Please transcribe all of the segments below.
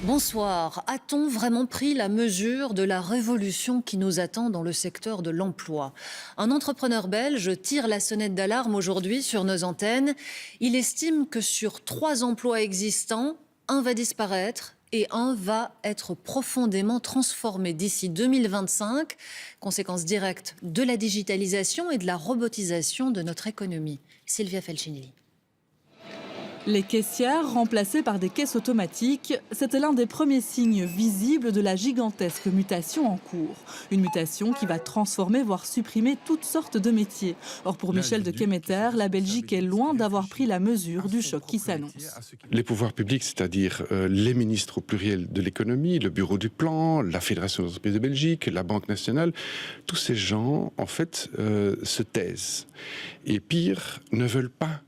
Bonsoir. A-t-on vraiment pris la mesure de la révolution qui nous attend dans le secteur de l'emploi? Un entrepreneur belge tire la sonnette d'alarme aujourd'hui sur nos antennes. Il estime que sur 3 emplois existants, un va disparaître et un va être profondément transformé d'ici 2025. Conséquence directe de la digitalisation et de la robotisation de notre économie. Sylvia Felcinelli. Les caissières remplacées par des caisses automatiques, c'était l'un des premiers signes visibles de la gigantesque mutation en cours. Une mutation qui va transformer, voire supprimer toutes sortes de métiers. Or pour Michel de Kemeter, la Belgique est loin d'avoir pris la mesure du choc qui s'annonce. Les pouvoirs publics, c'est-à-dire les ministres au pluriel de l'économie, le bureau du plan, la Fédération des entreprises de Belgique, la Banque nationale, tous ces gens, en fait, se taisent. Et pire, ne veulent pas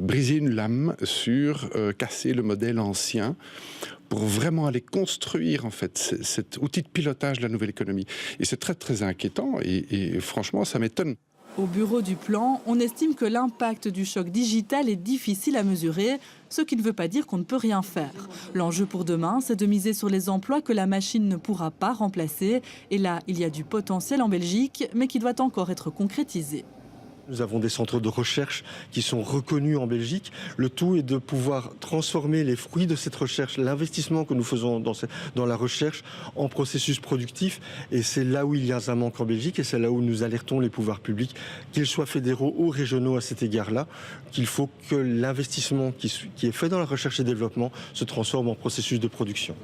briser une lame sur casser le modèle ancien pour vraiment aller construire en fait cet outil de pilotage de la nouvelle économie. Et c'est très très inquiétant et franchement ça m'étonne. Au bureau du plan, on estime que l'impact du choc digital est difficile à mesurer, ce qui ne veut pas dire qu'on ne peut rien faire. L'enjeu pour demain, c'est de miser sur les emplois que la machine ne pourra pas remplacer. Et là, il y a du potentiel en Belgique, mais qui doit encore être concrétisé. Nous avons des centres de recherche qui sont reconnus en Belgique. Le tout est de pouvoir transformer les fruits de cette recherche, l'investissement que nous faisons dans la recherche, en processus productif. Et c'est là où il y a un manque en Belgique et c'est là où nous alertons les pouvoirs publics, qu'ils soient fédéraux ou régionaux à cet égard-là, qu'il faut que l'investissement qui est fait dans la recherche et développement se transforme en processus de production.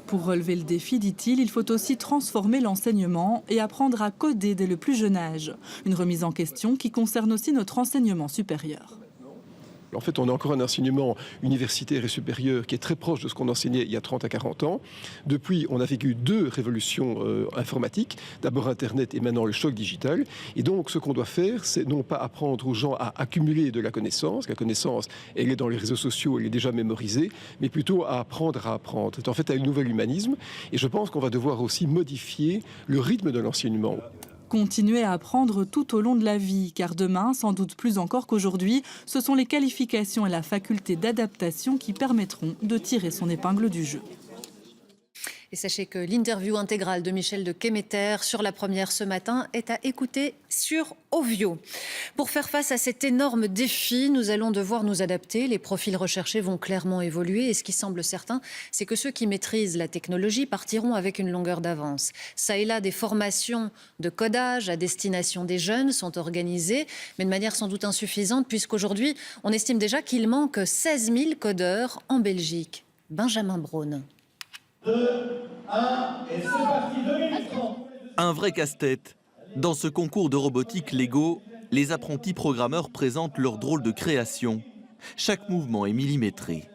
Pour relever le défi, dit-il, il faut aussi transformer l'enseignement et apprendre à coder dès le plus jeune âge. Une remise en question qui concerne aussi notre enseignement supérieur. En fait, on a encore un enseignement universitaire et supérieur qui est très proche de ce qu'on enseignait il y a 30 à 40 ans. Depuis, on a vécu 2 révolutions informatiques. D'abord Internet et maintenant le choc digital. Et donc, ce qu'on doit faire, c'est non pas apprendre aux gens à accumuler de la connaissance. La connaissance, elle est dans les réseaux sociaux, elle est déjà mémorisée. Mais plutôt à apprendre à apprendre. C'est en fait un nouvel humanisme. Et je pense qu'on va devoir aussi modifier le rythme de l'enseignement. Continuer à apprendre tout au long de la vie, car demain, sans doute plus encore qu'aujourd'hui, ce sont les qualifications et la faculté d'adaptation qui permettront de tirer son épingle du jeu. Et sachez que l'interview intégrale de Michel de Kemeter sur La Première ce matin est à écouter sur Ovio. Pour faire face à cet énorme défi, nous allons devoir nous adapter. Les profils recherchés vont clairement évoluer et ce qui semble certain, c'est que ceux qui maîtrisent la technologie partiront avec une longueur d'avance. Ça et là, des formations de codage à destination des jeunes sont organisées, mais de manière sans doute insuffisante puisqu'aujourd'hui, on estime déjà qu'il manque 16 000 codeurs en Belgique. Benjamin Braun. 2, 1, et c'est parti, 2 minutes 30. Un vrai casse-tête. Dans ce concours de robotique Lego, les apprentis programmeurs présentent leur drôle de création. Chaque mouvement est millimétré.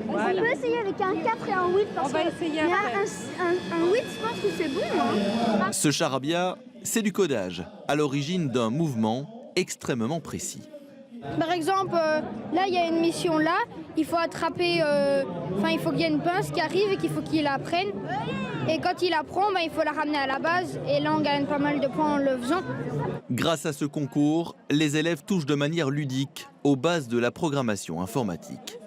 Voilà. On peut essayer avec un 4 et un 8 parce que essayer un 8, je pense que c'est bon. Hein. Ce charabia, c'est du codage, à l'origine d'un mouvement extrêmement précis. Par exemple, là, il y a une mission là, il faut attraper, il faut qu'il y ait une pince qui arrive et qu'il faut qu'il la prenne. Et quand il la prend, il faut la ramener à la base. Et là, on gagne pas mal de points en le faisant. Grâce à ce concours, les élèves touchent de manière ludique aux bases de la programmation informatique.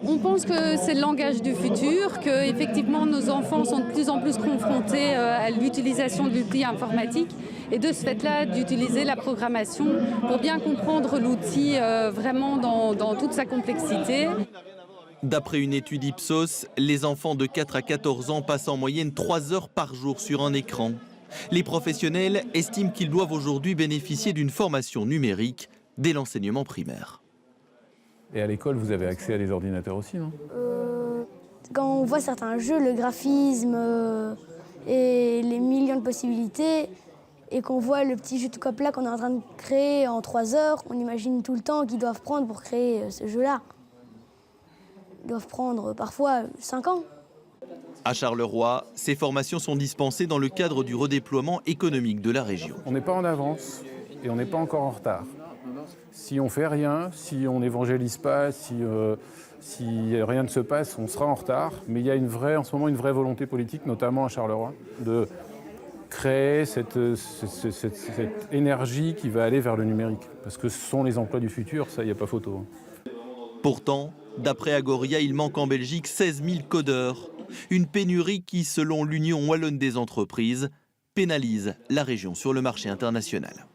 On pense que c'est le langage du futur, que effectivement nos enfants sont de plus en plus confrontés à l'utilisation de l'outil informatique et de ce fait-là d'utiliser la programmation pour bien comprendre l'outil vraiment dans toute sa complexité. D'après une étude Ipsos, les enfants de 4 à 14 ans passent en moyenne 3 heures par jour sur un écran. Les professionnels estiment qu'ils doivent aujourd'hui bénéficier d'une formation numérique dès l'enseignement primaire. Et à l'école, vous avez accès à des ordinateurs aussi, non? Quand on voit certains jeux, le graphisme et les millions de possibilités, et qu'on voit le petit jeu de cop là qu'on est en train de créer en 3 heures, on imagine tout le temps qu'ils doivent prendre pour créer ce jeu-là. Ils doivent prendre parfois 5 ans. À Charleroi, ces formations sont dispensées dans le cadre du redéploiement économique de la région. On n'est pas en avance et on n'est pas encore en retard. Si on fait rien, si on n'évangélise pas, si rien ne se passe, on sera en retard. Mais il y a en ce moment une vraie volonté politique, notamment à Charleroi, de créer cette énergie qui va aller vers le numérique. Parce que ce sont les emplois du futur, ça, il n'y a pas photo. Pourtant, D'après Agoria, il manque en Belgique 16 000 codeurs. Une pénurie qui, selon l'Union wallonne des entreprises, pénalise la région sur le marché international.